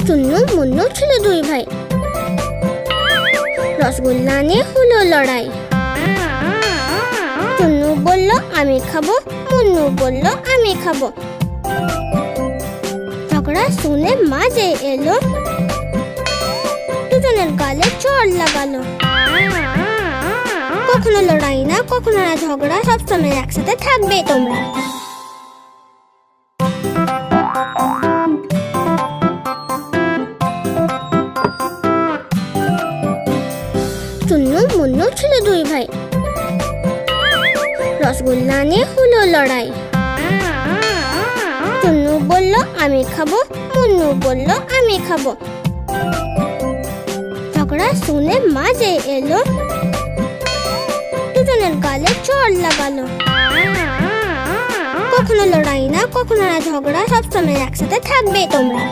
চুন্নু মুন্নু ছিল দুই ভাই, রসগোল্লা নিয়ে হলো লড়াই। চুন্নু বলল আমি খাবো, মুন্নু বলল আমি খাবো। ঝগড়া শুনে মা যে এলো, দুজনের গালে চড় লাগালো। কখনো লড়াই না, কখনো না ঝগড়া, সবসময় একসাথে থাকবে তোমরা। চুন্নু মুন্নু ছিল দুই ভাই, রসগোল্লা নিয়ে হলো লড়াই। চুন্নু বলল আমি খাবো, মুন্নু বলল আমি খাবো। ঝগড়া শুনে মা যে এলো, দুজনের গালে চড় লাগালো। কখনো লড়াই না, কখনো না ঝগড়া, সবসময় একসাথে থাকবে তোমরা।